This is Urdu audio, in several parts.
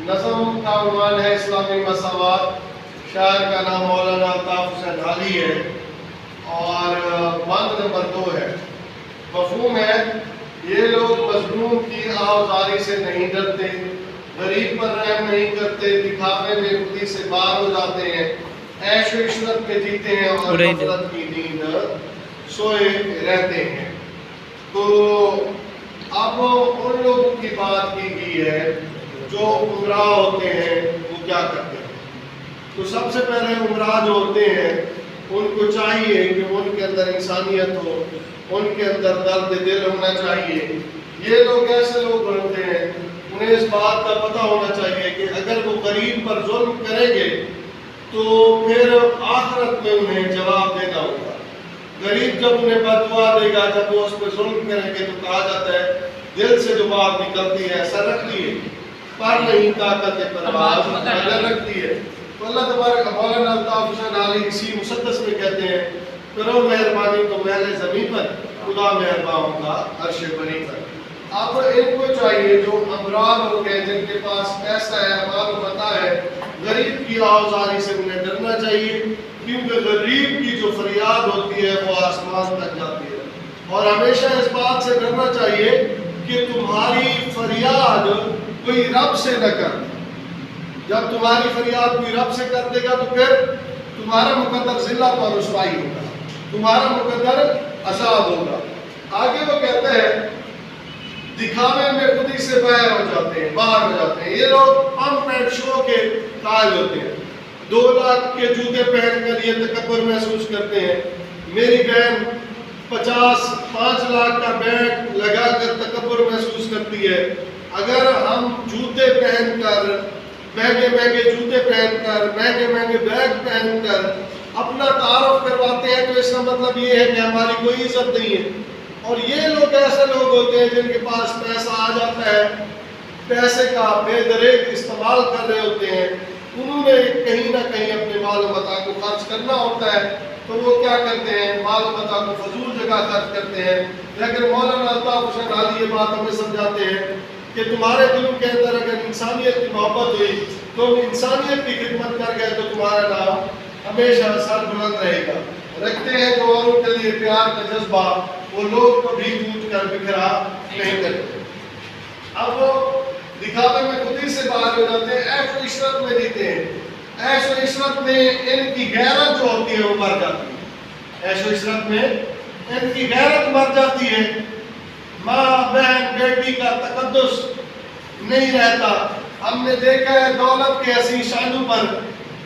نظم کا عنوان ہے اسلامی مساوات، شاعر کا نام مولانا الطاف حسین حالی ہے اور بند نمبر 2 ہے۔ مفہوم ہے یہ لوگ مظلوم کی آوازاری سے نہیں ڈرتے، غریب پر رحم نہیں کرتے، دکھاوے میں خودی سے باہر ہو جاتے ہیں، عیش و عشرت میں جیتے ہیں اور غفلت کی نیند سوئے رہتے ہیں۔ تو اب ان لوگوں کی بات کی گئی ہے جو عمراء ہوتے ہیں وہ کیا کرتے ہیں۔ تو سب سے پہلے عمراء جو ہوتے ہیں ان کو چاہیے کہ ان کے اندر انسانیت ہو، ان کے اندر درد دل ہونا چاہیے۔ یہ لوگ ایسے لوگ ہوتے ہیں انہیں اس بات کا پتہ ہونا چاہیے کہ اگر وہ غریب پر ظلم کریں گے تو پھر آخرت میں انہیں جواب دینا ہوگا۔ غریب جب انہیں بد دعا دے گا، جب وہ اس پہ ظلم کریں گے تو کہا جاتا ہے دل سے جو بات نکلتی ہے ایسا رکھتی ہے پر نہیں طاقت پرواز اگر رکھتی ہے۔ تو اللہ تبارک مولانا الطاف حسین حالی اسی مسدس میں کہتے ہیں کرو مہربانی تو محل زمین پر، خدا مہربان ہوگا عرش بری پر۔ اب ان کو چاہیے جو امراض ہو گئے، جن کے پاس پیسہ ہے، مال و متاع ہے، غریب کی آوازاری سے انہیں ڈرنا چاہیے، کیونکہ غریب کی جو فریاد ہوتی ہے وہ آسمان تک جاتی ہے۔ اور ہمیشہ اس بات سے ڈرنا چاہیے کہ تمہاری فریاد کوئی رب سے نہ کر۔ جب تمہاری فریاد کوئی رب سے کر دے گا تو پھر تمہارا مقدر ذلت اور رسوائی ہوگا، تمہارا مقدر عذاب ہوگا۔ آگے وہ کہتے ہیں دکھاوے میں خودی سے باہر ہو جاتے ہیں۔ یہ لوگ پمپ اینڈ شو کے قائل ہوتے ہیں۔ 2 لاکھ کے جوتے پہن کر یہ تکبر محسوس کرتے ہیں۔ میری بہن 5 لاکھ کا بیگ لگا کر تکبر محسوس کرتی ہے۔ اگر ہم جوتے پہن کر، مہنگے جوتے پہن کر، مہنگے بیگ پہن کر اپنا تعارف کرواتے ہیں تو اس کا مطلب یہ ہے کہ ہماری کوئی عزت نہیں ہے۔ اور یہ لوگ ایسے لوگ ہوتے ہیں جن کے پاس پیسہ آ جاتا ہے، پیسے کا بے دریغ استعمال کر رہے ہوتے ہیں، انہوں نے کہیں نہ کہیں اپنے مال و متاع کو خرچ کرنا ہوتا ہے تو وہ کیا کرتے ہیں، مال و متاع کو فضول جگہ خرچ کرتے ہیں۔ لیکن مولانا الطاف حسین حالی یہ بات ہمیں سمجھاتے ہیں کہ تمہارے دلوں کے اندر اگر انسانیت کی محبت ہوئی، تم انسانیت کی خدمت کر گئے تو تمہارا نام ہمیشہ سر بلند رہے گا۔ رکھتے ہیں جو اوروں کے لیے پیار کا جذبہ، وہ لوگ کبھی ٹوٹ کر بکھرا نہیں کرتے۔ اب وہ دکھاوے میں خودی سے باہر ہو جاتے ہیں، عیش و عشرت میں جیتے ہیں۔ عیش و عشرت میں ان کی غیرت جو ہوتی ہے وہ مر جاتی ہے۔ عیش و عشرت میں ان کی غیرت مر جاتی ہے۔ ماں بہن بیٹی کا تقدس نہیں رہتا۔ ہم نے دیکھا ہے دولت کے حسین شانوں پر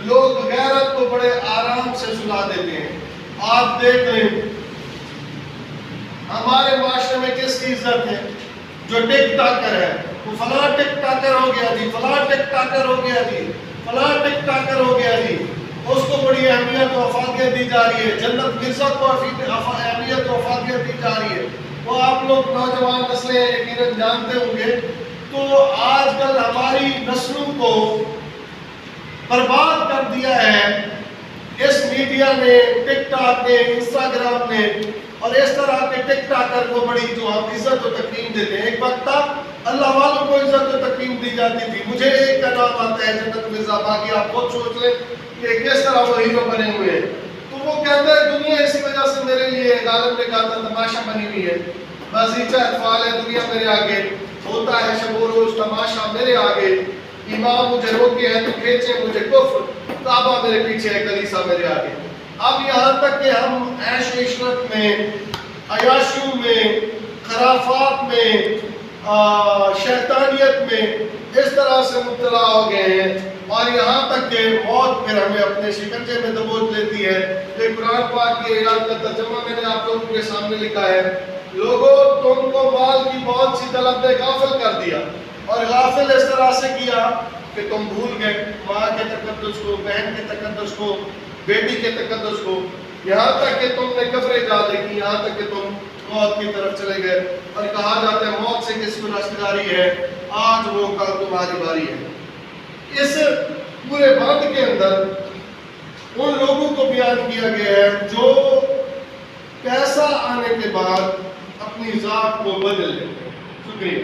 لوگ غیرت کو بڑے آرام سے سلا دیتے ہیں۔ آپ دیکھ لیں ہمارے معاشرے میں کس کی عزت ہے؟ جو ٹک ٹاکر ہے، وہ فلاں ٹک ٹاکر ہو گیا جی، فلاں ٹک ٹاکر ہو گیا جی، فلاں ٹک ٹاکر ہو گیا جی، اس کو بڑی اہمیت و افادیت دی جا رہی ہے، جنت مرزا کو اہمیت و افادیت دی جا رہی ہے۔ وہ آپ لوگ نوجوان نسلیں یقیناً جانتے ہوں گے۔ تو آج کل ہماری نسلوں کو برباد کر دیا ہے اس میڈیا نے، ٹک ٹاک نے، انسٹاگرام نے، اور اس طرح کے ٹک ٹاکر کو بڑی جو ہم عزت و تکریم دیتے ہیں۔ ایک وقت تھا اللہ والوں کو عزت و تکریم دی جاتی تھی۔ مجھے ایک کا نام آتا ہے جنت مرزا، باقی آپ خود سوچ لیں کہ کس طرح وہ ہیرو بنے ہوئے ہیں۔ تو وہ کہتا ہے دنیا اسی وجہ سے میرے لیے، غالب نے کہا تھا، تماشا بنی ہوئی ہے، بازیچہ اطفال ہے، دنیا میرے آگے ہوتا ہے شب و روز تماشا میرے آگے، امام مجھے روکے ہیں تو کھینچے مجھے کفر، کعبہ میرے پیچھے ہے، کلیسا میرے آگے۔ اب یہاں تک کہ ہم عیش و عشرت میں، عیاشیوں میں، خرافات میں، شیطانیت میں اس طرح سے مبتلا ہو گئے ہیں، اور یہاں تک کہ موت پھر ہمیں اپنے شکنجے میں دبوچ لیتی ہے۔ یہ قرآن پاک کی آیات کا ترجمہ میں نے آپ لوگوں کے سامنے لکھا ہے۔ لوگوں تم کو مال کی بہت سی طلب نے غافل کر دیا، اور غافل اس طرح سے کیا کہ تم بھول گئے ماں کے تقدس کو، بہن کے تقدس کو، بیٹی کے تقدس کو، یہاں تک کہ تم نے کفر جا دیکھی، یہاں تک کہ تم موت کی طرف چلے گئے۔ اور کہا جاتا ہے موت سے کس کو رستگاری ہے، آج وہ کل تمہاری باری ہے۔ اس پورے بند کے اندر ان لوگوں کو بیان کیا گیا ہے جو پیسہ آنے کے بعد اپنی ذات کو بدل لیتے ہیں۔ شکریہ۔